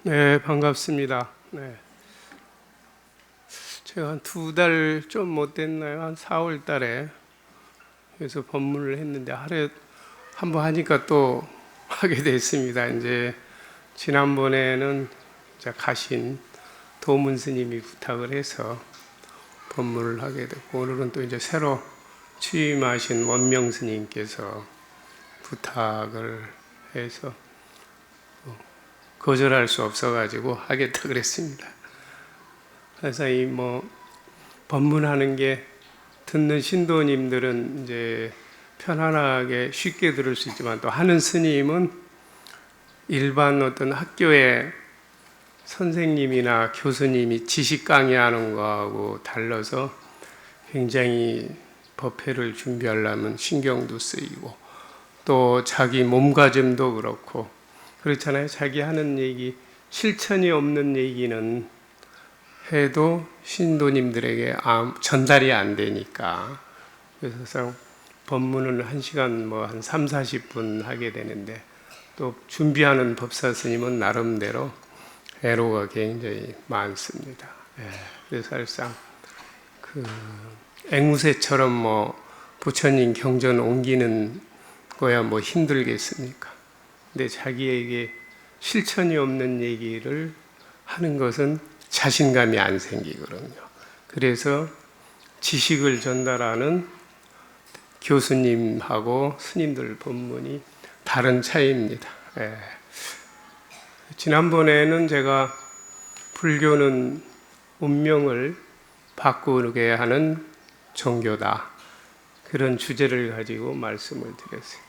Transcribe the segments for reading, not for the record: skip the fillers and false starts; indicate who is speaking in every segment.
Speaker 1: 네, 반갑습니다. 네. 제가 한 2달 좀 못 됐나요? 한 4월 달에 그래서 법문을 했는데 하루에 한 번 하니까 또 하게 됐습니다. 이제 지난번에는 가신 도문 스님이 부탁을 해서 법문을 하게 됐고, 오늘은 또 이제 새로 취임하신 원명 스님께서 부탁을 해서 거절할 수 없어가지고 하겠다 그랬습니다. 그래서 이 법문하는 게 듣는 신도님들은 이제 편안하게 쉽게 들을 수 있지만, 또 하는 스님은 일반 어떤 학교의 선생님이나 교수님이 지식 강의하는 거하고 달라서 굉장히 법회를 준비하려면 신경도 쓰이고, 또 자기 몸가짐도 그렇고 그렇잖아요. 자기 하는 얘기, 실천이 없는 얘기는 해도 신도님들에게 전달이 안 되니까. 그래서 법문은 1시간 한 3, 40분 하게 되는데, 또 준비하는 법사 스님은 나름대로 애로가 굉장히 많습니다. 그래서 사실상 앵무새처럼 부처님 경전 옮기는 거야 힘들겠습니까? 근데 자기에게 실천이 없는 얘기를 하는 것은 자신감이 안 생기거든요. 그래서 지식을 전달하는 교수님하고 스님들 법문이 다른 차이입니다. 지난번에는 제가 불교는 운명을 바꾸게 하는 종교다, 그런 주제를 가지고 말씀을 드렸어요.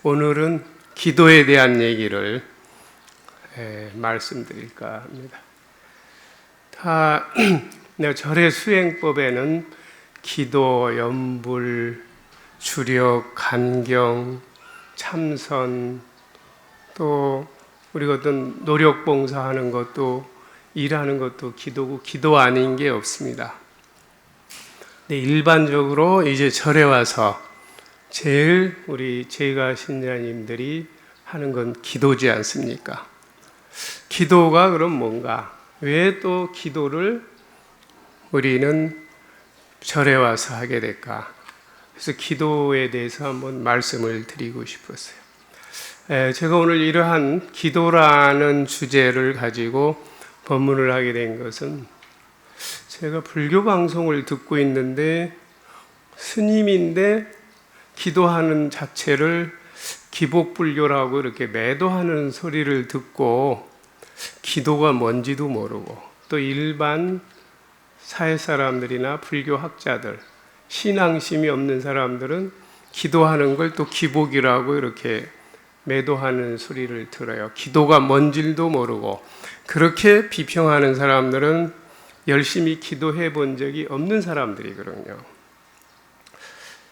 Speaker 1: 오늘은 기도에 대한 얘기를 말씀드릴까 합니다. 절의 수행법에는 기도, 염불, 주력, 간경, 참선, 또 우리가 어떤 노력 봉사하는 것도, 일하는 것도 기도고, 기도 아닌 게 없습니다. 근데 일반적으로 이제 절에 와서 제일 우리 제가 신자님들이 하는 건 기도지 않습니까? 기도가 그럼 뭔가? 왜 또 기도를 우리는 절에 와서 하게 될까? 그래서 기도에 대해서 한번 말씀을 드리고 싶었어요. 제가 오늘 이러한 기도라는 주제를 가지고 법문을 하게 된 것은, 제가 불교 방송을 듣고 있는데 스님인데 기도하는 자체를 기복불교라고 이렇게 매도하는 소리를 듣고, 기도가 뭔지도 모르고, 또 일반 사회 사람들이나 불교 학자들, 신앙심이 없는 사람들은 기도하는 걸 또 기복이라고 이렇게 매도하는 소리를 들어요. 기도가 뭔지도 모르고 그렇게 비평하는 사람들은 열심히 기도해 본 적이 없는 사람들이거든요.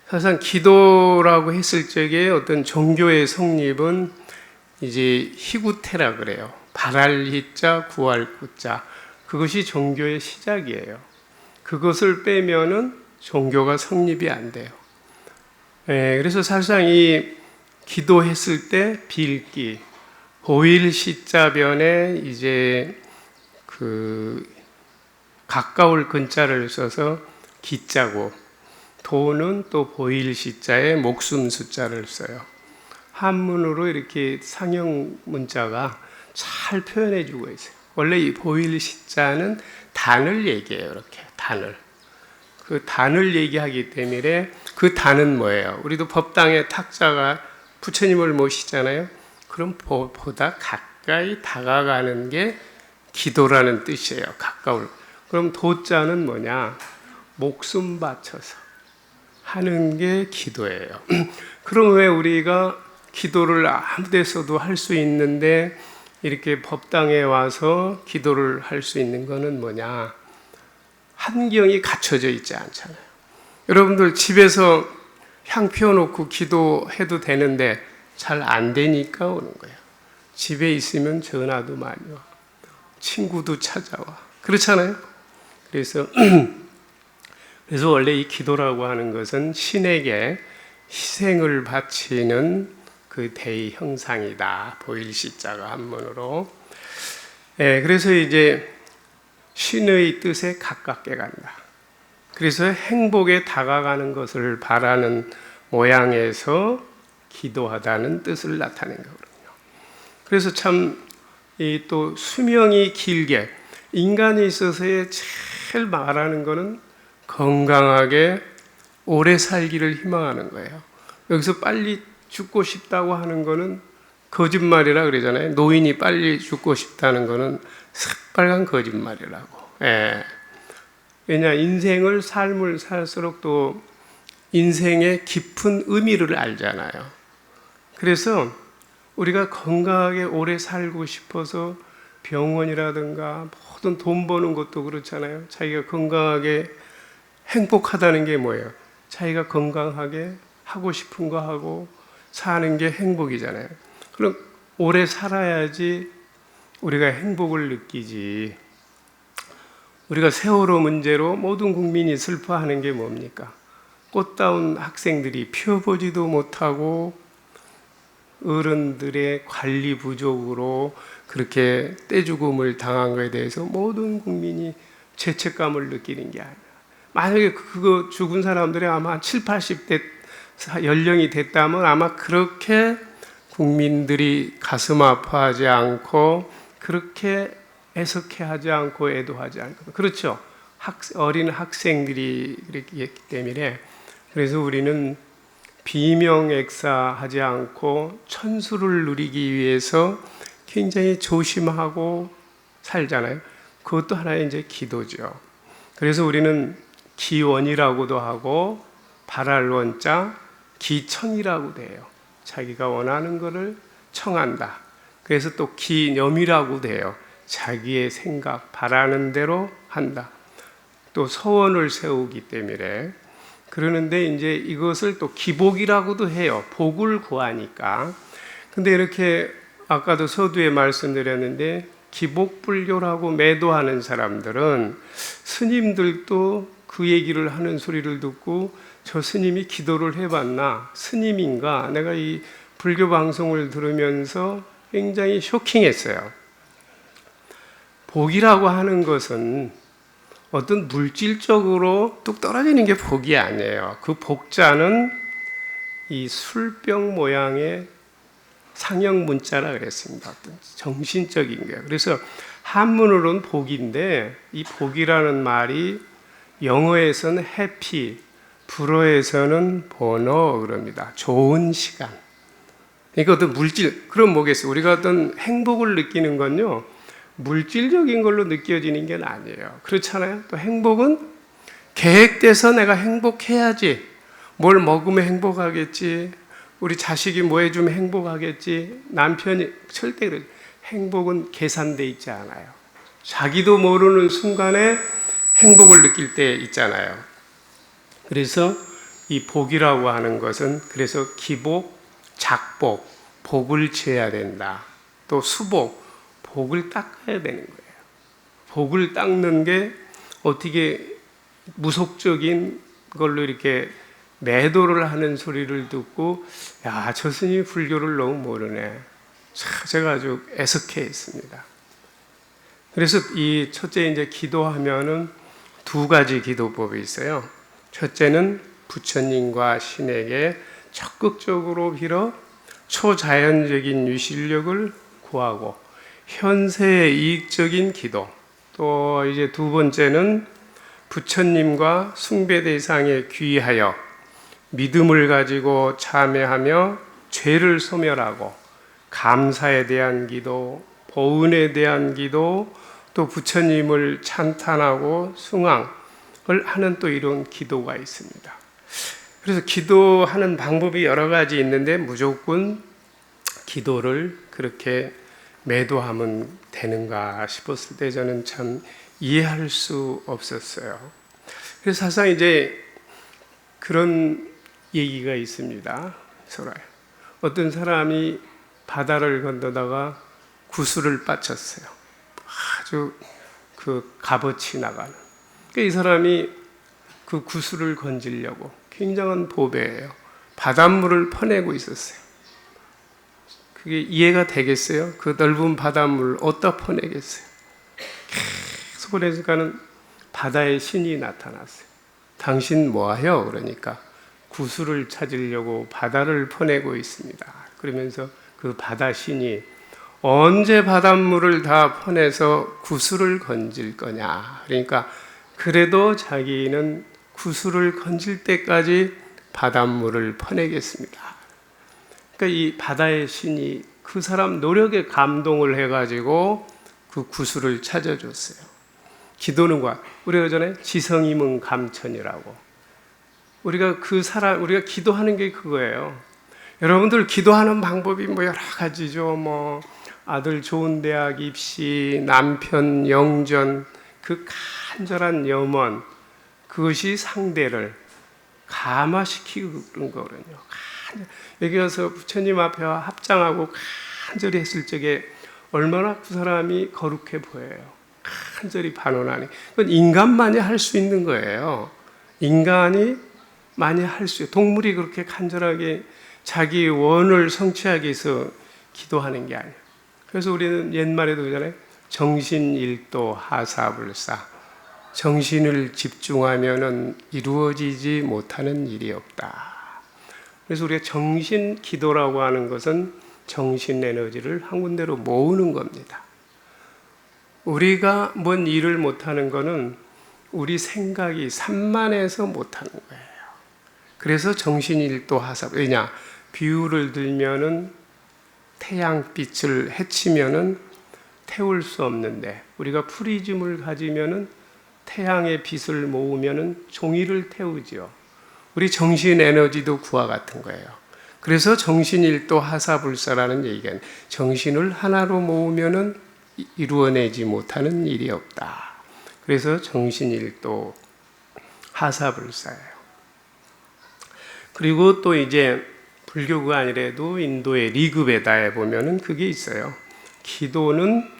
Speaker 1: 사실상 기도라고 했을 적에 어떤 종교의 성립은 이제 희구태라 그래요. 발할 희자, 구할 구자. 그것이 종교의 시작이에요. 그것을 빼면은 종교가 성립이 안 돼요. 그래서 사실상 이 기도했을 때 빌기, 보일 시자변에 이제 가까울 근자를 써서 기자고, 도는 또 보일 시자에 목숨 숫자를 써요. 한문으로 이렇게 상형 문자가 잘 표현해 주고 있어요. 원래 이 보일 시자는 단을 얘기해요. 이렇게 단을. 그 단을 얘기하기 때문에, 그 단은 뭐예요? 우리도 법당에 탁자가 부처님을 모시잖아요. 그럼 보다 가까이 다가가는 게 기도라는 뜻이에요. 가까울. 그럼 도자는 뭐냐? 목숨 바쳐서 하는 게 기도예요. 그럼 왜 우리가 기도를 아무 데서도 할 수 있는데 이렇게 법당에 와서 기도를 할 수 있는 거는 뭐냐? 환경이 갖춰져 있지 않잖아요. 여러분들 집에서 향 피워놓고 기도해도 되는데 잘 안 되니까 오는 거예요. 집에 있으면 전화도 많이 와, 친구도 찾아와, 그렇잖아요. 그래서 원래 이 기도라고 하는 것은 신에게 희생을 바치는 그 대의 형상이다. 보일 시자가 한문으로. 그래서 이제 신의 뜻에 가깝게 간다. 그래서 행복에 다가가는 것을 바라는 모양에서 기도하다는 뜻을 나타낸 거거든요. 그래서 참 또 수명이 길게, 인간이 있어서의 제일 말하는 거는 건강하게 오래 살기를 희망하는 거예요. 여기서 빨리 죽고 싶다고 하는 거는 거짓말이라 그러잖아요. 노인이 빨리 죽고 싶다는 거는 새빨간 거짓말이라고. 왜냐, 삶을 살수록 또 인생의 깊은 의미를 알잖아요. 그래서 우리가 건강하게 오래 살고 싶어서 병원이라든가 모든 돈 버는 것도 그렇잖아요. 자기가 건강하게 행복하다는 게 뭐예요? 자기가 건강하게 하고 싶은 거 하고 사는 게 행복이잖아요. 그럼 오래 살아야지 우리가 행복을 느끼지. 우리가 세월호 문제로 모든 국민이 슬퍼하는 게 뭡니까? 꽃다운 학생들이 펴보지도 못하고 어른들의 관리 부족으로 그렇게 떼죽음을 당한 것에 대해서 모든 국민이 죄책감을 느끼는 게 아니라, 만약에 그거 죽은 사람들이 아마 7, 80대 연령이 됐다면 아마 그렇게 국민들이 가슴 아파하지 않고 그렇게 애석해하지 않고 애도하지 않고, 그렇죠. 어린 학생들이 그랬기 때문에, 그래서 우리는 비명엑사하지 않고 천수를 누리기 위해서 굉장히 조심하고 살잖아요. 그것도 하나의 이제 기도죠. 그래서 우리는 기원이라고도 하고 바랄 원자 기청이라고도 해요. 자기가 원하는 것을 청한다. 그래서 또 기념이라고도 해요. 자기의 생각, 바라는 대로 한다. 또 서원을 세우기 때문에. 그러는데 이제 이것을 또 기복이라고도 해요. 복을 구하니까. 근데 이렇게 아까도 서두에 말씀드렸는데 기복불교라고 매도하는 사람들은 스님들도 그 얘기를 하는 소리를 듣고 저 스님이 기도를 해봤나? 스님인가? 내가 이 불교 방송을 들으면서 굉장히 쇼킹했어요. 복이라고 하는 것은 어떤 물질적으로 뚝 떨어지는 게 복이 아니에요. 그 복자는 이 술병 모양의 상형 문자라 그랬습니다. 어떤 정신적인 거예요. 그래서 한문으로는 복인데 이 복이라는 말이 영어에서는 해피, 불어에서는 보너 그럽니다. 좋은 시간. 그러니까 어떤 물질, 그럼 뭐겠어요? 우리가 어떤 행복을 느끼는 건요, 물질적인 걸로 느껴지는 게 아니에요. 그렇잖아요. 또 행복은 계획돼서 내가 행복해야지. 뭘 먹으면 행복하겠지. 우리 자식이 뭐 해주면 행복하겠지. 남편이 절대 그러지. 행복은 계산돼 있지 않아요. 자기도 모르는 순간에 행복을 느낄 때 있잖아요. 그래서 이 복이라고 하는 것은 그래서 기복, 작복, 복을 지어야 된다. 또 수복, 복을 닦아야 되는 거예요. 복을 닦는 게 어떻게 무속적인 걸로 이렇게 매도를 하는 소리를 듣고, 야, 저 스님이 불교를 너무 모르네. 제가 아주 애석해했습니다. 그래서 이 첫째 이제 기도하면은 두 가지 기도법이 있어요. 첫째는 부처님과 신에게 적극적으로 빌어 초자연적인 유실력을 구하고 현세의 이익적인 기도. 또 이제 두 번째는 부처님과 숭배 대상에 귀하여 믿음을 가지고 참여하며 죄를 소멸하고 감사에 대한 기도, 보은에 대한 기도, 또 부처님을 찬탄하고 숭앙을 하는 또 이런 기도가 있습니다. 그래서 기도하는 방법이 여러 가지 있는데 무조건 기도를 그렇게 매도하면 되는가 싶었을 때 저는 참 이해할 수 없었어요. 그래서 사실상 이제 그런 얘기가 있습니다. 소라에. 어떤 사람이 바다를 건너다가 구슬을 빠쳤어요. 아주 그 값어치 나가는. 그러니까 이 사람이 그 구슬을 건지려고 굉장한 보배예요. 바닷물을 퍼내고 있었어요. 그게 이해가 되겠어요? 그 넓은 바닷물을 어디다 퍼내겠어요? 그래서 보니까는 바다의 신이 나타났어요. 당신 뭐하여? 그러니까 구슬을 찾으려고 바다를 퍼내고 있습니다. 그러면서 그 바다 신이 언제 바닷물을 다 퍼내서 구슬을 건질 거냐. 그러니까 그래도 자기는 구슬을 건질 때까지 바닷물을 퍼내겠습니다. 그러니까 이 바다의 신이 그 사람 노력에 감동을 해가지고 그 구슬을 찾아줬어요. 기도는 우리가 전에 지성이면 감천이라고. 우리가 기도하는 게 그거예요. 여러분들 기도하는 방법이 여러 가지죠. 아들 좋은 대학 입시, 남편 영전, 그 간절한 염원, 그것이 상대를 감화시키는 거거든요. 여기 와서 부처님 앞에 합장하고 간절히 했을 적에 얼마나 그 사람이 거룩해 보여요. 간절히 반원하니. 그건 인간만이 할 수 있는 거예요. 인간이 많이 할 수 있어요. 동물이 그렇게 간절하게 자기 원을 성취하기 위해서 기도하는 게 아니에요. 그래서 우리는 옛말에도 그러잖아요. 정신일도 하사불사. 정신을 집중하면 이루어지지 못하는 일이 없다. 그래서 우리가 정신 기도라고 하는 것은 정신 에너지를 한 군데로 모으는 겁니다. 우리가 뭔 일을 못하는 것은 우리 생각이 산만해서 못하는 거예요. 그래서 정신일도 하사. 왜냐? 비유를 들면은 태양빛을 해치면은 태울 수 없는데 우리가 프리즘을 가지면은 태양의 빛을 모으면은 종이를 태우지요. 우리 정신 에너지도 그와 같은 거예요. 그래서 정신일도 하사불사라는 얘기가 정신을 하나로 모으면은 이루어내지 못하는 일이 없다. 그래서 정신일도 하사불사예요. 그리고 또 이제 불교가 아니라도 인도의 리그베다에 보면은 그게 있어요. 기도주는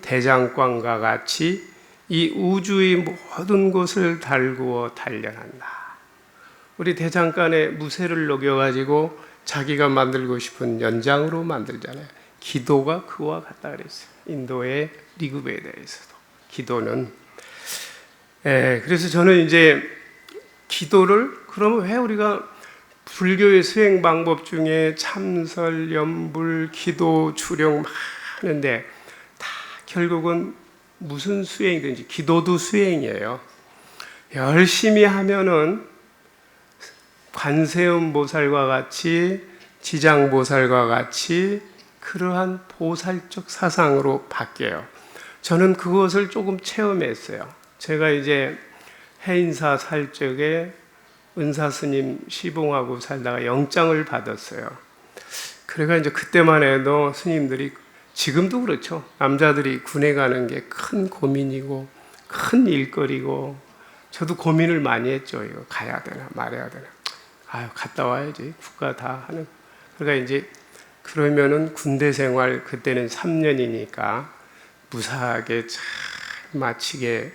Speaker 1: 대장광과 같이 이 우주의 모든 것을 달구어 단련한다. 우리 대장간에 무쇠를 녹여가지고 자기가 만들고 싶은 연장으로 만들잖아요. 기도가 그와 같다 그랬어요. 인도의 리그베다에서도 기도는. 그래서 저는 이제 기도를 그러면 왜 우리가 불교의 수행 방법 중에 참설, 염불, 기도, 주령 많은데 다 결국은 무슨 수행이든지 기도도 수행이에요. 열심히 하면은 관세음 보살과 같이 지장 보살과 같이 그러한 보살적 사상으로 바뀌어요. 저는 그것을 조금 체험했어요. 제가 이제 해인사 살 적에 은사 스님 시봉하고 살다가 영장을 받았어요. 그래가 이제 그때만 해도 스님들이 지금도 그렇죠. 남자들이 군에 가는 게 큰 고민이고 큰 일거리고 저도 고민을 많이 했죠. 이거 가야 되나 말해야 되나. 갔다 와야지. 국가 다 하는. 그러니까 이제 그러면은 군대 생활 그때는 3년이니까 무사하게 잘 마치게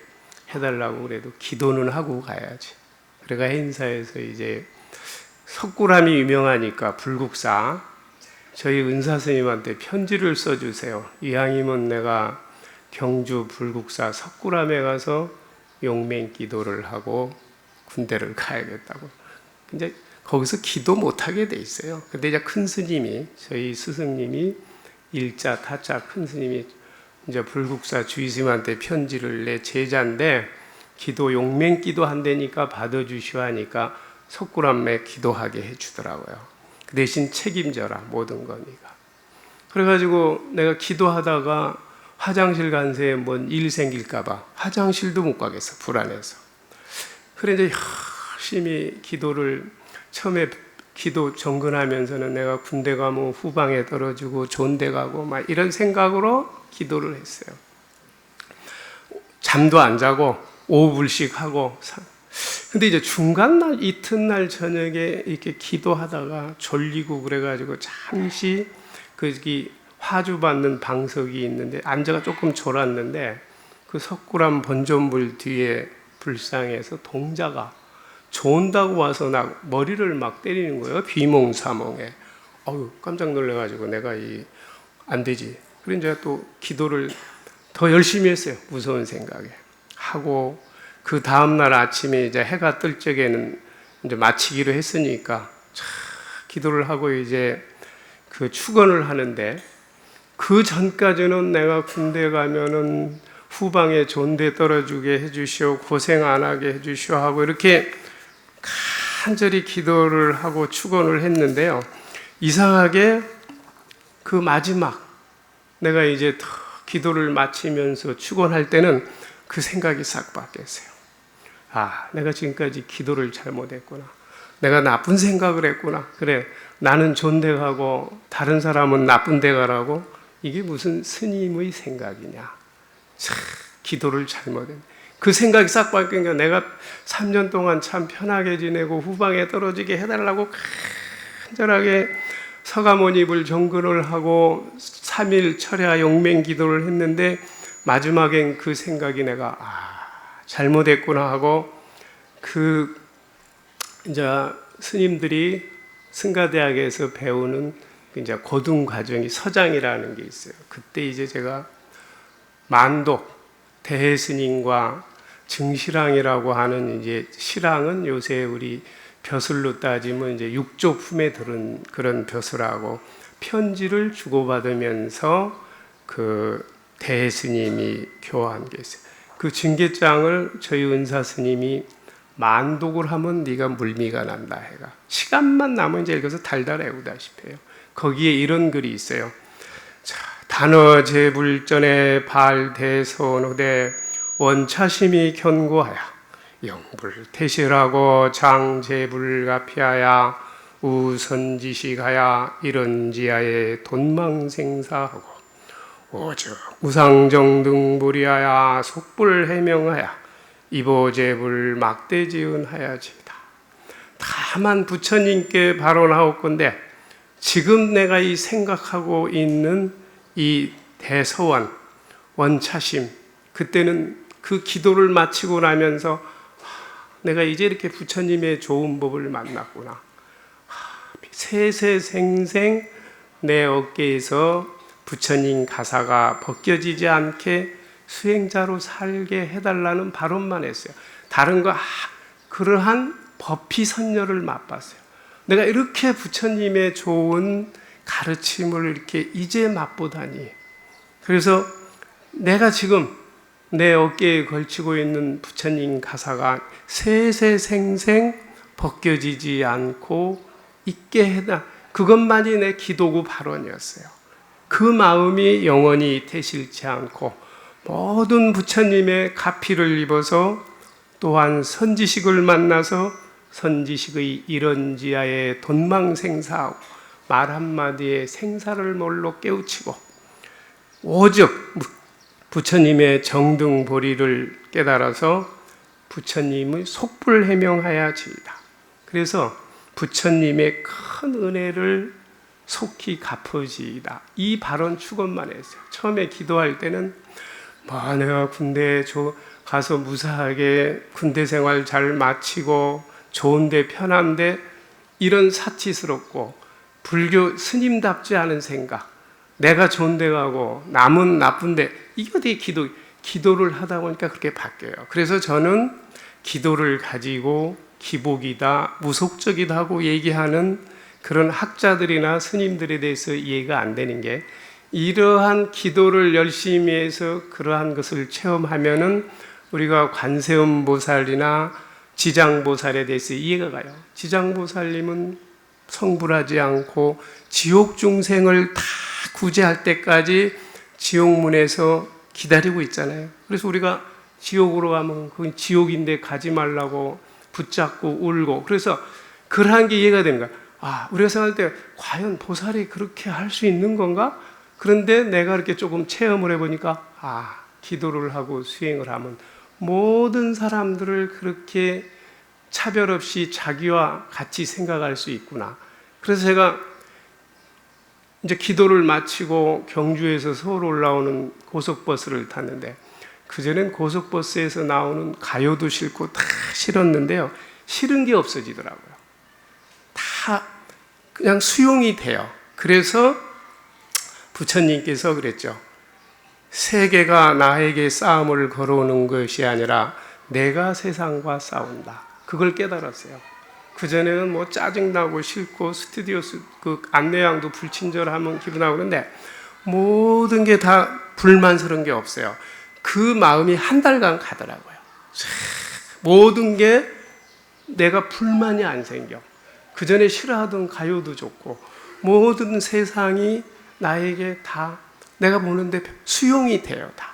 Speaker 1: 해달라고 그래도 기도는 하고 가야지. 그래가 행사에서 이제 석굴암이 유명하니까 불국사 저희 은사 스님한테 편지를 써주세요. 이왕이면 내가 경주 불국사 석굴암에 가서 용맹 기도를 하고 군대를 가야겠다고. 근데 거기서 기도 못하게 돼 있어요. 근데 이제 큰 스님이 저희 스승님이 일자 타자 큰 스님이 이제 불국사 주의스님한테 편지를 내 제자인데 기도 용맹 기도 한다니까 받아주시오 하니까 석굴암에 기도하게 해주더라고요. 그 대신 책임져라 모든 거니까. 그래가지고 내가 기도하다가 화장실 간 새에 뭔 일 생길까봐 화장실도 못 가겠어 불안해서. 그래 이제 열심히 기도를 처음에 기도 정근하면서는 내가 군대 가면 후방에 떨어지고 좋은 데 가고 막 이런 생각으로 기도를 했어요. 잠도 안 자고 5불씩 하고. 근데 이제 중간날 이튿날 저녁에 이렇게 기도하다가 졸리고 그래가지고 잠시 거기 화주 받는 방석이 있는데 앉아가 조금 졸았는데 그 석굴암 본전불 뒤에 불상에서 동자가 좋은다고 와서 나 머리를 막 때리는 거예요. 비몽사몽에. 깜짝 놀래가지고 내가 안 되지. 그래 이제 또 기도를 더 열심히 했어요. 무서운 생각에. 하고, 그 다음날 아침에 이제 해가 뜰 적에는 이제 마치기로 했으니까, 기도를 하고 이제 그 축원을 하는데, 그 전까지는 내가 군대 가면은 후방에 좋은 데 떨어지게 해주시오, 고생 안 하게 해주시오 하고 이렇게 간절히 기도를 하고 축원을 했는데요. 이상하게 그 마지막 내가 이제 기도를 마치면서 축원할 때는 그 생각이 싹 바뀌었어요. 아, 내가 지금까지 기도를 잘못했구나. 내가 나쁜 생각을 했구나. 그래, 나는 좋은 데 가고 다른 사람은 나쁜 데 가라고. 이게 무슨 스님의 생각이냐. 참, 기도를 잘못했네. 그 생각이 싹 바뀌니까 내가 3년 동안 참 편하게 지내고 후방에 떨어지게 해달라고 간절하게 서가모니불 정근을 하고 3일 철야 용맹 기도를 했는데 마지막엔 그 생각이 내가 잘못했구나 하고 그 이제 스님들이 승가대학에서 배우는 이제 고등 과정이 서장이라는 게 있어요. 그때 이제 제가 만독 대해스님과 증시랑이라고 하는 이제 시랑은 요새 우리 벼슬로 따지면 이제 육조 품에 들은 그런 벼슬하고 편지를 주고받으면서 그 대해스님이 교화한 게 있어요. 그 징계장을 저희 은사 스님이 만독을 하면 네가 물미가 난다 해가 시간만 남으면 이제 읽어서 달달 외우다시피 해요. 거기에 이런 글이 있어요. 자, 단어 제불전에 발대선호대 원차심이 견고하여 영불태실하고 장제불가피하여 우선지식하여 이런지하에 돈망생사하고 오즉 우상정등불이하여 속불해명하여 이보제불 막대지은하여지이다. 다만 부처님께 발언하옵건대 지금 내가 이 생각하고 있는 이 대서원 원차심 그때는 그 기도를 마치고 나면서 내가 이제 이렇게 부처님의 좋은 법을 만났구나. 세세생생 내 어깨에서 부처님 가사가 벗겨지지 않게 수행자로 살게 해달라는 발언만 했어요. 다른 거 그러한 법피선열을 맛봤어요. 내가 이렇게 부처님의 좋은 가르침을 이렇게 이제 맛보다니. 그래서 내가 지금 내 어깨에 걸치고 있는 부처님 가사가 세세생생 벗겨지지 않고 있게 해다. 그것만이 내 기도구 발언이었어요. 그 마음이 영원히 퇴실치 않고 모든 부처님의 가피를 입어서 또한 선지식을 만나서 선지식의 이런지하에 돈망생사하고 말 한마디에 생사를 몰로 깨우치고 오직 부처님의 정등보리를 깨달아서 부처님의 속불해명하야지이다. 그래서 부처님의 큰 은혜를 속히 갚으지이다. 이 발언 축원만 했어요. 처음에 기도할 때는 내가 군대에 가서 무사하게 군대 생활 잘 마치고 좋은데 편한데 이런 사치스럽고 불교 스님답지 않은 생각, 내가 좋은 데 가고 남은 나쁜데 이거 되게 기도를 하다 보니까 그렇게 바뀌어요. 그래서 저는 기도를 가지고 기복이다, 무속적이다 하고 얘기하는 그런 학자들이나 스님들에 대해서 이해가 안 되는 게 이러한 기도를 열심히 해서 그러한 것을 체험하면은 우리가 관세음보살이나 지장보살에 대해서 이해가 가요. 지장보살님은 성불하지 않고 지옥 중생을 다 구제할 때까지 지옥문에서 기다리고 있잖아요. 그래서 우리가 지옥으로 가면 그건 지옥인데 가지 말라고 붙잡고 울고 그래서 그러한 게 이해가 되는 거야. 우리가 생각할 때 과연 보살이 그렇게 할 수 있는 건가? 그런데 내가 이렇게 조금 체험을 해보니까 기도를 하고 수행을 하면 모든 사람들을 그렇게 차별 없이 자기와 같이 생각할 수 있구나. 그래서 제가 이제 기도를 마치고 경주에서 서울 올라오는 고속버스를 탔는데 그전엔 고속버스에서 나오는 가요도 싫고 다 싫었는데요. 싫은 게 없어지더라고요. 다 그냥 수용이 돼요. 그래서 부처님께서 그랬죠. 세계가 나에게 싸움을 걸어오는 것이 아니라 내가 세상과 싸운다. 그걸 깨달았어요. 그전에는 뭐 짜증나고 싫고 스튜디오 그 안내양도 불친절하면 기분나고 그런데 모든 게 다 불만스러운 게 없어요. 그 마음이 한 달간 가더라고요. 모든 게 내가 불만이 안 생겨. 그전에 싫어하던 가요도 좋고 모든 세상이 나에게 다 내가 보는데 수용이 돼요. 다.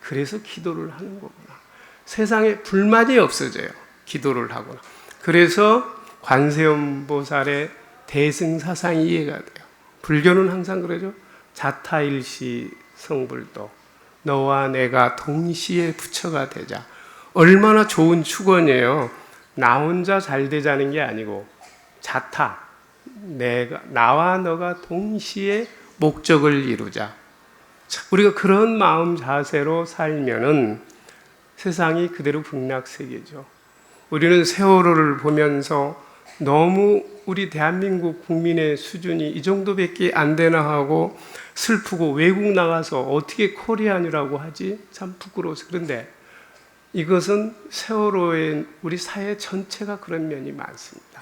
Speaker 1: 그래서 기도를 하는 거구나. 세상에 불만이 없어져요. 기도를 하거나. 그래서 관세음보살의 대승사상이 이해가 돼요. 불교는 항상 그러죠. 자타일시 성불도 너와 내가 동시에 부처가 되자. 얼마나 좋은 축원이에요. 나 혼자 잘 되자는 게 아니고 자타, 나와 너가 동시에 목적을 이루자. 우리가 그런 마음 자세로 살면은 세상이 그대로 극락세계죠. 우리는 세월호를 보면서 너무 우리 대한민국 국민의 수준이 이 정도밖에 안 되나 하고 슬프고 외국 나가서 어떻게 코리안이라고 하지? 참 부끄러워서. 그런데 이것은 세월호의 우리 사회 전체가 그런 면이 많습니다.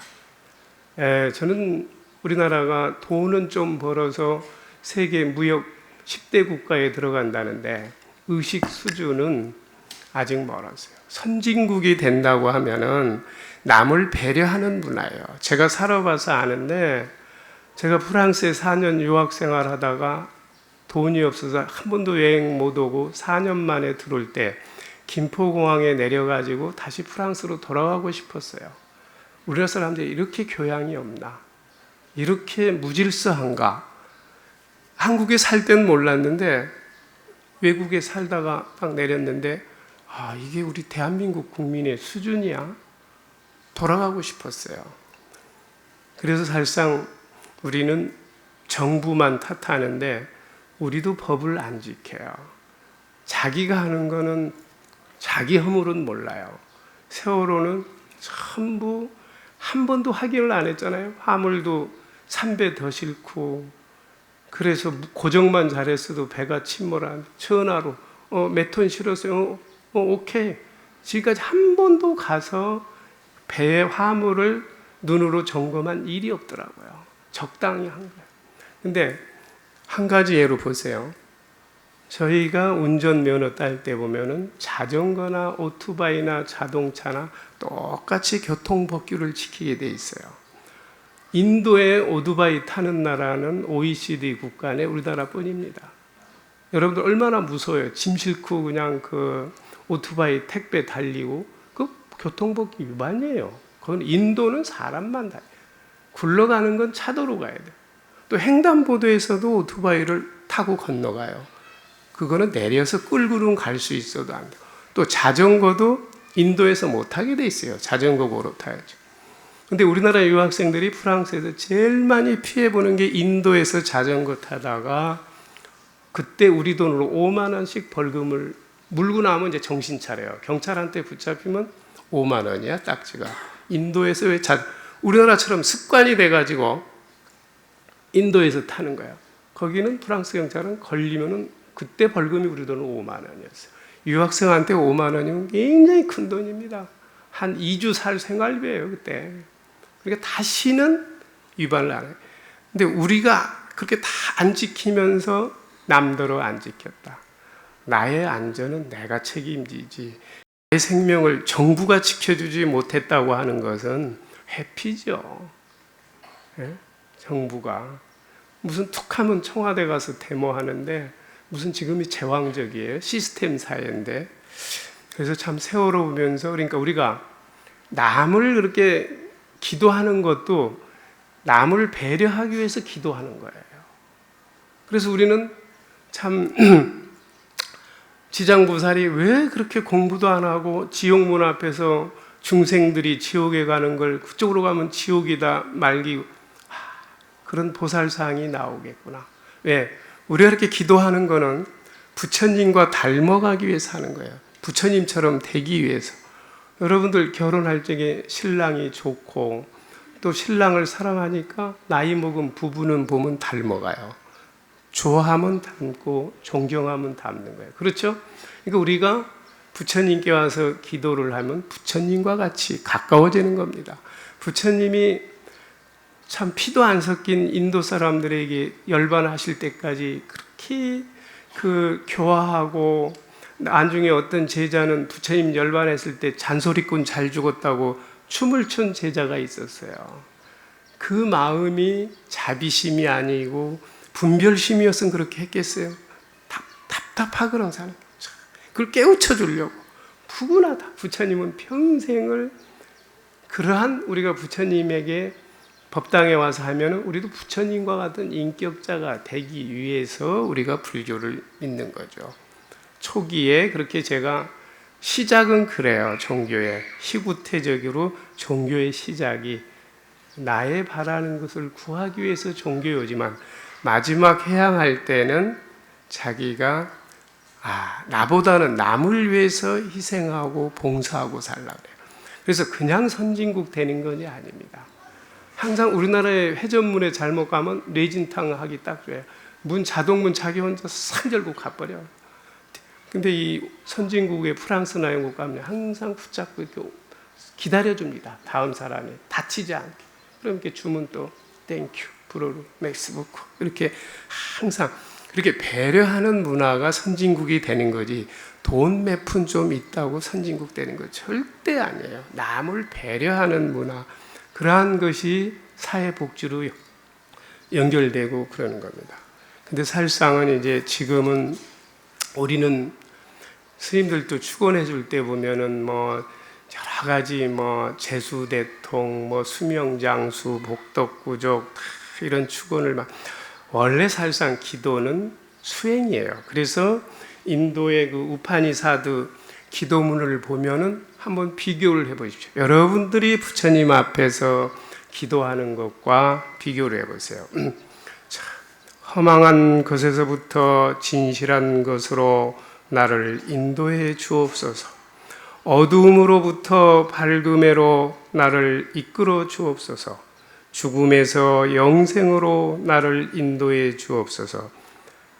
Speaker 1: 저는 우리나라가 돈은 좀 벌어서 세계 무역 10대 국가에 들어간다는데 의식 수준은 아직 멀었어요. 선진국이 된다고 하면은 남을 배려하는 문화예요. 제가 살아봐서 아는데 제가 프랑스에 4년 유학 생활하다가 돈이 없어서 한 번도 여행 못 오고 4년 만에 들어올 때 김포공항에 내려가지고 다시 프랑스로 돌아가고 싶었어요. 우리나라 사람들이 이렇게 교양이 없나? 이렇게 무질서한가? 한국에 살 때는 몰랐는데 외국에 살다가 딱 내렸는데 이게 우리 대한민국 국민의 수준이야? 돌아가고 싶었어요. 그래서 사실상 우리는 정부만 탓하는데 우리도 법을 안 지켜요. 자기가 하는 거는 자기 허물은 몰라요. 세월호는 전부 한 번도 확인을 안 했잖아요. 화물도 3배 더 싣고 그래서 고정만 잘했어도 배가 침몰한 전화로 몇 톤 실었어요. 오케이. 지금까지 한 번도 가서 배의 화물을 눈으로 점검한 일이 없더라고요. 적당히 한 거예요. 근데 한 가지 예로 보세요. 저희가 운전면허 딸 때 보면은 자전거나 오토바이나 자동차나 똑같이 교통법규를 지키게 돼 있어요. 인도에 오토바이 타는 나라는 OECD 국가 내 우리나라뿐입니다. 여러분들 얼마나 무서워요. 짐 싣고 그냥 그 오토바이 택배 달리고 그 교통법규 위반이에요. 그건 인도는 사람만 달려요. 굴러가는 건 차도로 가야 돼요. 또 횡단보도에서도 오토바이를 타고 건너가요. 그거는 내려서 끌고는 갈 수 있어도 안 돼요. 또 자전거도 인도에서 못 타게 돼 있어요. 자전거 고로 타야죠. 근데 우리나라 유학생들이 프랑스에서 제일 많이 피해보는 게 인도에서 자전거 타다가 그때 우리 돈으로 5만 원씩 벌금을 물고 나면 이제 정신 차려요. 경찰한테 붙잡히면 5만 원이야, 딱지가. 인도에서 왜 우리나라처럼 습관이 돼가지고 인도에서 타는 거야. 거기는 프랑스 경찰은 걸리면은 그때 벌금이 우리 돈은 5만 원이었어요. 유학생한테 5만 원이면 굉장히 큰 돈입니다. 한 2주 살 생활비예요, 그때. 그러니까 다시는 위반을 안 해요. 근데 우리가 그렇게 다 안 지키면서 남더러 안 지켰다. 나의 안전은 내가 책임지지. 내 생명을 정부가 지켜주지 못했다고 하는 것은 회피죠. 예? 정부가. 무슨 툭하면 청와대 가서 데모하는데 무슨 지금이 제왕적이에요. 시스템 사회인데. 그래서 참 세월호 보면서 그러니까 우리가 남을 그렇게 기도하는 것도 남을 배려하기 위해서 기도하는 거예요. 그래서 우리는 참 지장보살이 왜 그렇게 공부도 안 하고 지옥문 앞에서 중생들이 지옥에 가는 걸 그쪽으로 가면 지옥이다 말기 그런 보살상이 나오겠구나. 왜? 우리가 이렇게 기도하는 거는 부처님과 닮아가기 위해서 하는 거예요. 부처님처럼 되기 위해서. 여러분들 결혼할 적에 신랑이 좋고 또 신랑을 사랑하니까 나이 먹은 부부는 보면 닮아가요. 좋아하면 닮고 존경하면 닮는 거예요. 그렇죠? 그러니까 우리가 부처님께 와서 기도를 하면 부처님과 같이 가까워지는 겁니다. 부처님이 참 피도 안 섞인 인도 사람들에게 열반하실 때까지 그렇게 교화하고, 나중에 어떤 제자는 부처님 열반했을 때 잔소리꾼 잘 죽었다고 춤을 춘 제자가 있었어요. 그 마음이 자비심이 아니고 분별심이었으면 그렇게 했겠어요? 답답하거나 사는 거죠. 그걸 깨우쳐 주려고. 푸근하다. 부처님은 평생을 그러한, 우리가 부처님에게 법당에 와서 하면 우리도 부처님과 같은 인격자가 되기 위해서 우리가 불교를 믿는 거죠. 초기에 그렇게 제가 시작은 그래요. 종교의 희구태적으로 종교의 시작이 나의 바라는 것을 구하기 위해서 종교요지만, 마지막 해양할 때는 자기가 나보다는 남을 위해서 희생하고 봉사하고 살라 그래요. 그래서 그냥 선진국 되는 것이 아닙니다. 항상 우리나라의 회전문에 잘못 가면 뇌진탕 하기 딱 좋아요. 자동문 자기 혼자 싹 열고 가버려. 근데 이 선진국의 프랑스나 영국 가면 항상 붙잡고 이렇게 기다려줍니다. 다음 사람이 다치지 않게. 그럼 이렇게 주문 또 땡큐, 브로루, 맥스부크 이렇게 항상 그렇게 배려하는 문화가 선진국이 되는 거지, 돈 몇 푼 좀 있다고 선진국 되는 거 절대 아니에요. 남을 배려하는 문화, 그러한 것이 사회복지로 연결되고 그러는 겁니다. 근데 사실상은 이제 지금은 우리는 스님들도 축원해 줄 때 보면은 여러 가지 재수대통, 수명장수, 복덕구족 이런 축원을 원래 사실상 기도는 수행이에요. 그래서 인도의 그 우파니사드 기도문을 보면은 한번 비교를 해보십시오. 여러분들이 부처님 앞에서 기도하는 것과 비교를 해보세요. 허망한 것에서부터 진실한 것으로 나를 인도해 주옵소서. 어두움으로부터 밝음으로 나를 이끌어 주옵소서. 죽음에서 영생으로 나를 인도해 주옵소서.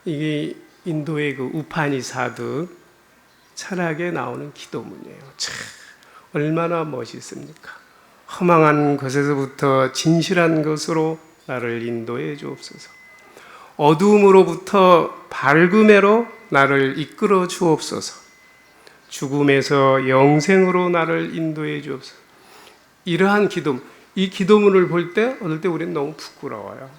Speaker 1: 이게 인도의 그 우파니사드 철학에 나오는 기도문이에요. 참 얼마나 멋있습니까? 허망한 것에서부터 진실한 것으로 나를 인도해 주옵소서. 어두움으로부터 밝음으로 나를 이끌어 주옵소서. 죽음에서 영생으로 나를 인도해 주옵소서. 이러한 기도문, 이 기도문을 볼 때 어떨 때 우리는 너무 부끄러워요.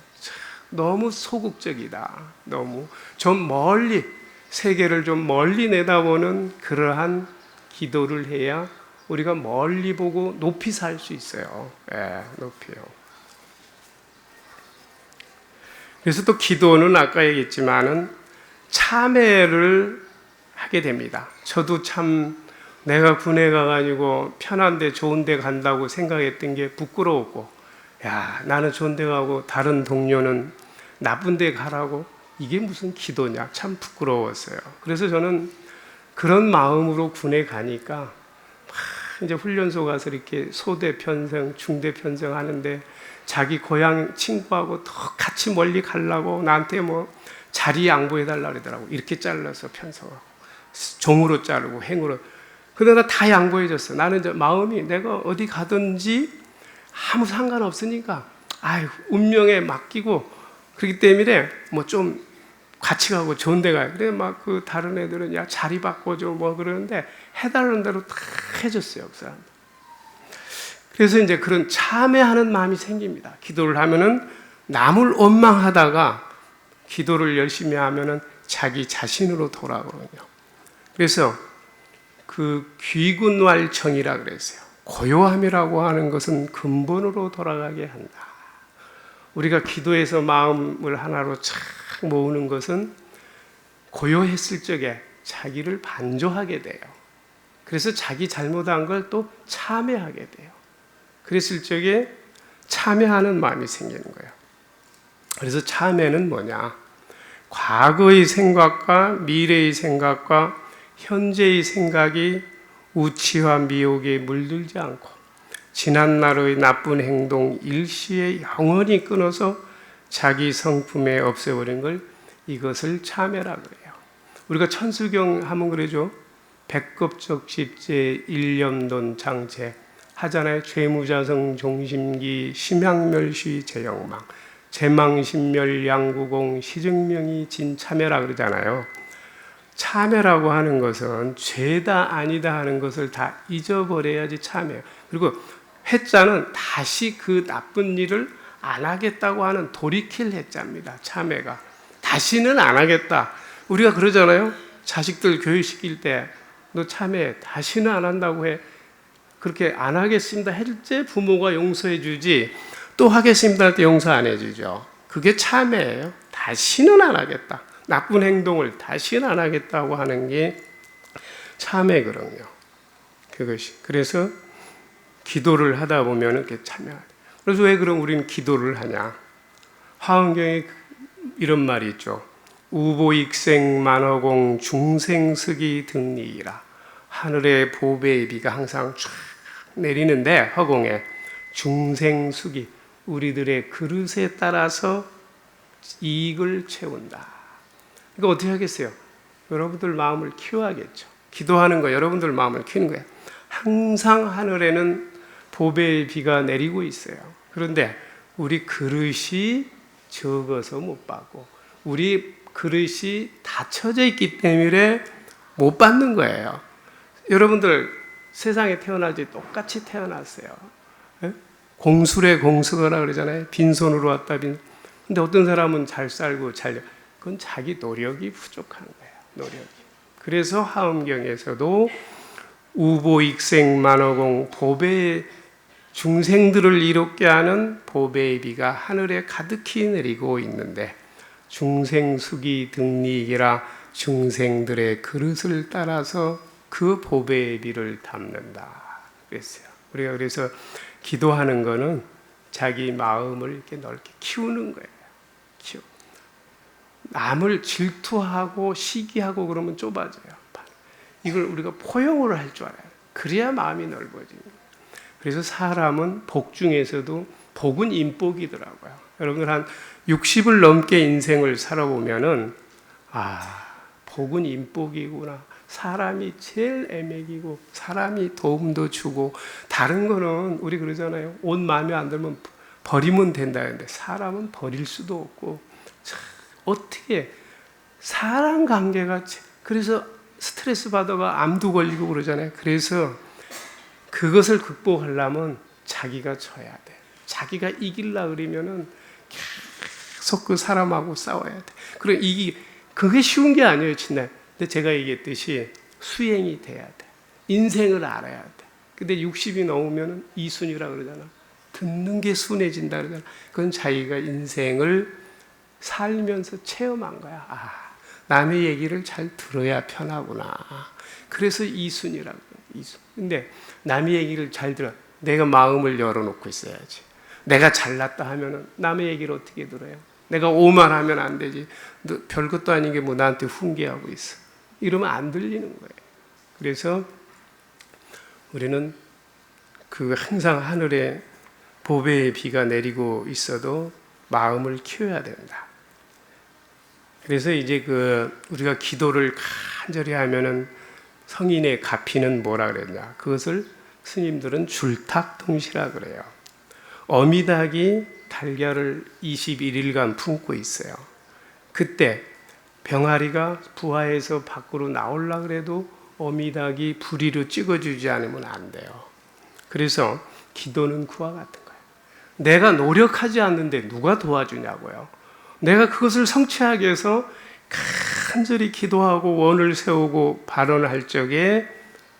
Speaker 1: 너무 소극적이다. 너무 좀 멀리, 세계를 좀 멀리 내다보는 그러한 기도를 해야 우리가 멀리 보고 높이 살 수 있어요. 높이요. 그래서 또 기도는 아까 얘기했지만은 참회를 하게 됩니다. 저도 참 내가 군에 가가지고 편한데 좋은데 간다고 생각했던 게 부끄러웠고, 나는 좋은데 가고 다른 동료는 나쁜데 가라고, 이게 무슨 기도냐, 참 부끄러웠어요. 그래서 저는 그런 마음으로 군에 가니까 이제 훈련소 가서 이렇게 소대 편성, 중대 편성 하는데 자기 고향 친구하고 더 같이 멀리 가려고 나한테 자리 양보해달라 그러더라고. 이렇게 잘라서 편성하고 종으로 자르고 행으로. 그러나 다 양보해줬어. 나는 이제 마음이 내가 어디 가든지 아무 상관없으니까 운명에 맡기고, 그렇기 때문에 좀 같이 가고 좋은 데 가요. 그래 그 다른 애들은 자리 바꿔줘 그러는데 해달라는 대로 다 해줬어요. 그 사람. 그래서 이제 그런 참회하는 마음이 생깁니다. 기도를 하면은 남을 원망하다가 기도를 열심히 하면은 자기 자신으로 돌아오거든요. 그래서 그 귀군왈청이라 그랬어요. 고요함이라고 하는 것은 근본으로 돌아가게 한다. 우리가 기도해서 마음을 하나로 착 모으는 것은 고요했을 적에 자기를 반조하게 돼요. 그래서 자기 잘못한 걸 또 참회하게 돼요. 그랬을 적에 참회하는 마음이 생기는 거예요. 그래서 참회는 뭐냐? 과거의 생각과 미래의 생각과 현재의 생각이 우치와 미혹에 물들지 않고 지난날의 나쁜 행동 일시에 영원히 끊어서 자기 성품에 없애버린 걸 이것을 참회라 그래요. 우리가 천수경 하면 그러죠. 백급적십제 일념돈 장체 하잖아요. 죄무자성 종심기 심향멸시 제영망 제망신멸 양구공 시증명이 진참회라 그러잖아요. 참회라고 하는 것은 죄다 아니다 하는 것을 다 잊어버려야지 참회예요. 그리고 해자는 다시 그 나쁜 일을 안 하겠다고 하는 돌이킬 해자입니다. 참회가 다시는 안 하겠다. 우리가 그러잖아요. 자식들 교육시킬 때 너 참회 다시는 안 한다고 해. 그렇게 안 하겠습니다 할 때 부모가 용서해 주지 또 하겠습니다 할 때 용서 안 해주죠. 그게 참회예요. 다시는 안 하겠다. 나쁜 행동을 다시는 안 하겠다고 하는 게 참회거든요. 그것이. 그래서 기도를 하다 보면 이렇게 참여하죠. 그래서 왜 그럼 우리는 기도를 하냐? 화엄경에 이런 말이 있죠. 우보익생 만허공 중생스기 등리이라. 하늘의 보배의 비가 항상 쫙 내리는데 허공에 중생수기 우리들의 그릇에 따라서 이익을 채운다. 이거 어떻게 하겠어요? 여러분들 마음을 키워야겠죠. 기도하는 거 여러분들 마음을 키우는 거예요. 항상 하늘에는 보배의 비가 내리고 있어요. 그런데 우리 그릇이 적어서 못 받고 우리 그릇이 닫혀져 있기 때문에 못 받는 거예요. 여러분들 세상에 태어날 때 똑같이 태어났어요. 공술의 공수거라 그러잖아요. 빈손으로 왔다 근데 어떤 사람은 잘 살고 그건 자기 노력이 부족한 거예요. 노력이. 그래서 화엄경에서도 우보익생 만허공 보배 중생들을 이롭게 하는 보배의 비가 하늘에 가득히 내리고 있는데 중생수기 등리이라 중생들의 그릇을 따라서 그 보배의 비를 담는다 그랬어요. 우리가 그래서 기도하는 거는 자기 마음을 이렇게 넓게 키우는 거예요. 남을 질투하고 시기하고 그러면 좁아져요. 이걸 우리가 포용을 할 줄 알아요. 그래야 마음이 넓어집니다. 그래서 사람은 복 중에서도 복은 인복이더라고요. 여러분들 한 60을 넘게 인생을 살아보면은 복은 인복이구나. 사람이 제일 애매기고 사람이 도움도 주고 다른 거는 우리 그러잖아요. 옷 마음에 안 들면 버리면 된다는데 사람은 버릴 수도 없고 어떻게 사람 관계가 그래서 스트레스 받아가 암도 걸리고 그러잖아요. 그래서 그것을 극복하려면 자기가 져야 돼. 자기가 이길라 그러면은 계속 그 사람하고 싸워야 돼. 그래 그게 쉬운 게 아니에요, 진짜. 근데 제가 얘기했듯이 수행이 돼야 돼. 인생을 알아야 돼. 근데 60이 넘으면 이순이라 그러잖아. 듣는 게 순해진다 그러잖아. 그건 자기가 인생을 살면서 체험한 거야. 남의 얘기를 잘 들어야 편하구나. 그래서 이순이라고. 이순. 근데 남의 얘기를 잘 들어. 내가 마음을 열어놓고 있어야지. 내가 잘났다 하면은 남의 얘기를 어떻게 들어요? 내가 오만하면 안 되지. 너 별것도 아닌 게 뭐 나한테 훈계하고 있어. 이러면 안 들리는 거예요. 그래서 우리는 항상 하늘에 보배의 비가 내리고 있어도 마음을 키워야 된다. 그래서 이제 우리가 기도를 간절히 하면은 성인의 가피는 뭐라 그랬냐? 그것을 스님들은 줄탁동시라 그래요. 어미닭이 달걀을 21일간 품고 있어요. 그때 병아리가 부화해서 밖으로 나오려 그래도 어미닭이 부리로 찍어주지 않으면 안 돼요. 그래서 기도는 그와 같은 거예요. 내가 노력하지 않는데 누가 도와주냐고요. 내가 그것을 성취하기 위해서 간절히 기도하고 원을 세우고 발언할 적에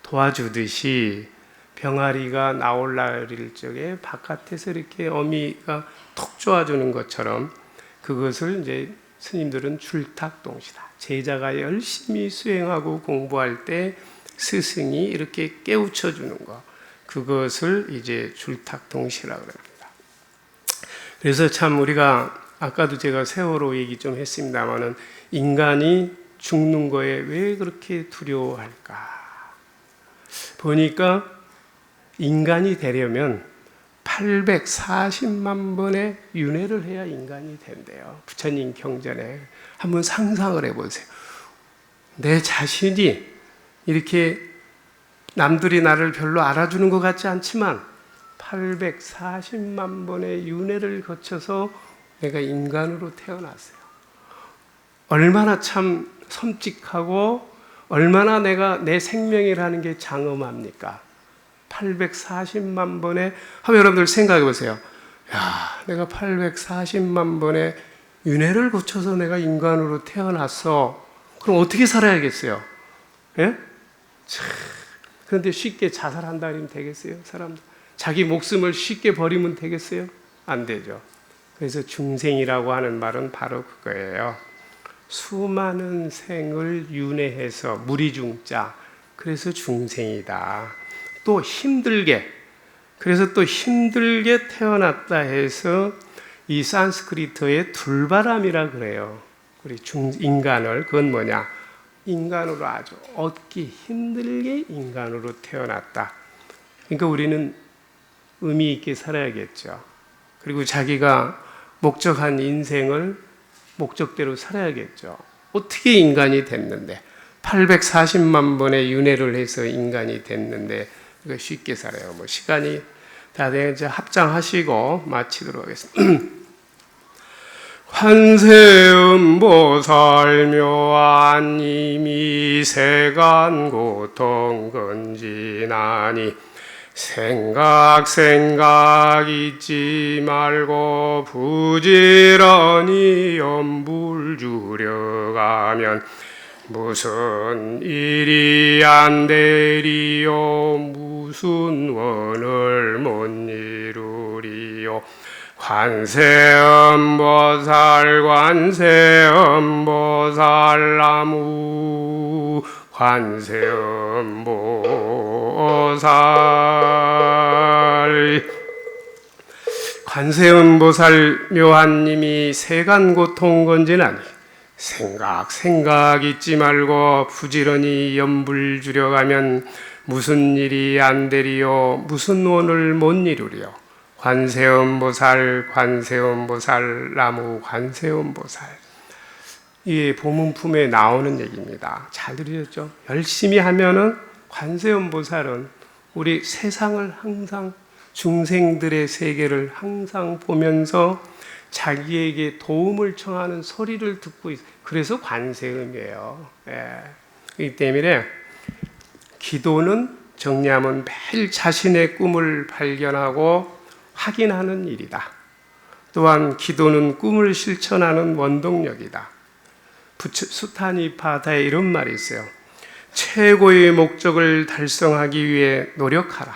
Speaker 1: 도와주듯이 병아리가 나올라릴 적에 바깥에서 이렇게 어미가 톡 쪼아주는 것처럼 그것을 이제 스님들은 줄탁동시다. 제자가 열심히 수행하고 공부할 때 스승이 이렇게 깨우쳐 주는 것, 그것을 이제 줄탁동시라고 합니다. 그래서 참 우리가 아까도 제가 세월호 얘기 좀 했습니다만은 인간이 죽는 거에 왜 그렇게 두려워할까? 보니까 인간이 되려면 840만 번의 윤회를 해야 인간이 된대요. 부처님 경전에. 한번 상상을 해보세요. 내 자신이 이렇게 남들이 나를 별로 알아주는 것 같지 않지만 840만 번의 윤회를 거쳐서 내가 인간으로 태어났어요. 얼마나 참 섬찟하고 얼마나 내가 내 생명이라는 게 장엄합니까? 840만 번의, 한번 여러분들 생각해 보세요. 야, 내가 840만 번의 윤회를 거쳐서 내가 인간으로 태어났어. 그럼 어떻게 살아야겠어요? 예? 그런데 쉽게 자살한다 그러면 되겠어요? 사람들. 자기 목숨을 쉽게 버리면 되겠어요? 안 되죠. 그래서 중생이라고 하는 말은 바로 그거예요. 수많은 생을 윤회해서 무리중자, 그래서 중생이다. 또 힘들게, 그래서 또 힘들게 태어났다 해서 이 산스크리트의 둘바람이라 그래요. 우리 인간을, 그건 뭐냐? 인간으로 아주 얻기 힘들게 인간으로 태어났다. 그러니까 우리는 의미 있게 살아야겠죠. 그리고 자기가 목적한 인생을 목적대로 살아야겠죠. 어떻게 인간이 됐는데 840만 번의 윤회를 해서 인간이 됐는데 이거 쉽게 살아요. 뭐 시간이 다 돼서 합장하시고 마치도록 하겠습니다. 관세음보살 묘한 이미 세간 고통 건지나니 생각 잊지 말고 부지런히 염불 주려가면 무슨 일이 안 되리요 무슨 원을 못 이루리요 관세음보살 나무 관세음보살 묘한님이 세간 고통 건지나니 생각 잊지 말고 부지런히 염불 주려가면 무슨 일이 안 되리요 무슨 원을 못 이루리요 관세음보살 나무 관세음보살. 이 보문품에 나오는 얘기입니다. 잘 들으셨죠? 열심히 하면은 관세음보살은 우리 세상을 항상 중생들의 세계를 항상 보면서 자기에게 도움을 청하는 소리를 듣고 있어요. 그래서 관세음이에요. 이 때문에 기도는 정리하면 매일 자신의 꿈을 발견하고 확인하는 일이다. 또한 기도는 꿈을 실천하는 원동력이다. 수타니파다에 이런 말이 있어요. 최고의 목적을 달성하기 위해 노력하라.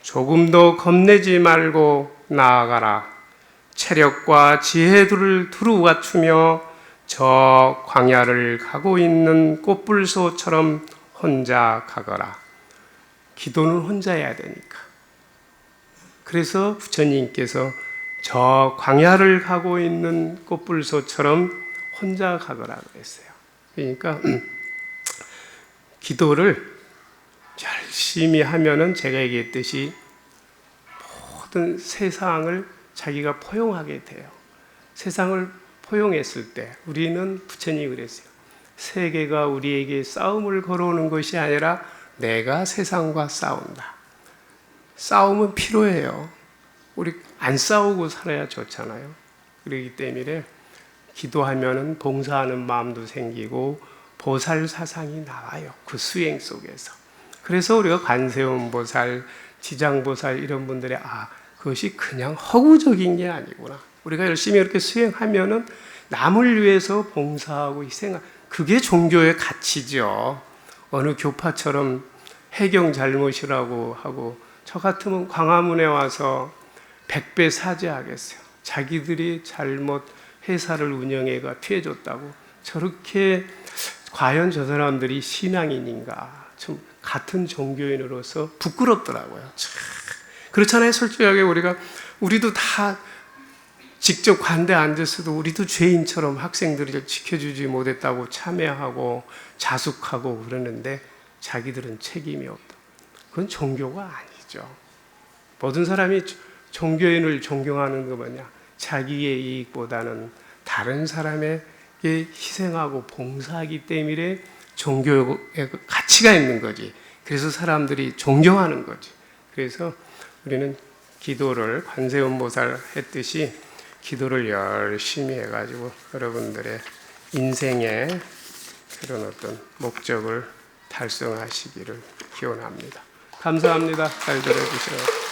Speaker 1: 조금도 겁내지 말고 나아가라. 체력과 지혜들을 두루 갖추며 저 광야를 가고 있는 꽃불소처럼 혼자 가거라. 기도는 혼자 해야 되니까. 그래서 부처님께서 저 광야를 가고 있는 꽃불소처럼 혼자 가거라 그랬어요. 그러니까 기도를 열심히 하면은 제가 얘기했듯이 모든 세상을 자기가 포용하게 돼요. 세상을 포용했을 때 우리는 부처님이 그랬어요. 세계가 우리에게 싸움을 걸어오는 것이 아니라 내가 세상과 싸운다. 싸움은 필요해요. 우리 안 싸우고 살아야 좋잖아요. 그렇기 때문에 기도하면은 봉사하는 마음도 생기고 보살 사상이 나와요. 그 수행 속에서. 그래서 우리가 관세음보살, 지장보살 이런 분들의 그것이 그냥 허구적인 게 아니구나. 우리가 열심히 이렇게 수행하면은 남을 위해서 봉사하고 희생하고 그게 종교의 가치죠. 어느 교파처럼 해경 잘못이라고 하고 저 같으면 광화문에 와서 100배 사죄하겠어요. 자기들이 잘못 회사를 운영해가 피해줬다고. 저렇게 과연 저 사람들이 신앙인인가? 좀 같은 종교인으로서 부끄럽더라고요. 그렇잖아요. 솔직하게 우리도 다 직접 관대에 앉았어도 우리도 죄인처럼 학생들을 지켜주지 못했다고 참회하고 자숙하고 그러는데 자기들은 책임이 없다. 그건 종교가 아니죠. 모든 사람이 종교인을 존경하는 거 뭐냐? 자기의 이익보다는 다른 사람에게 희생하고 봉사하기 때문에 종교의 가치가 있는 거지. 그래서 사람들이 존경하는 거지. 그래서 우리는 기도를 관세음보살 했듯이 기도를 열심히 해가지고 여러분들의 인생의 그런 어떤 목적을 달성하시기를 기원합니다. 감사합니다. 잘 들어주셔서.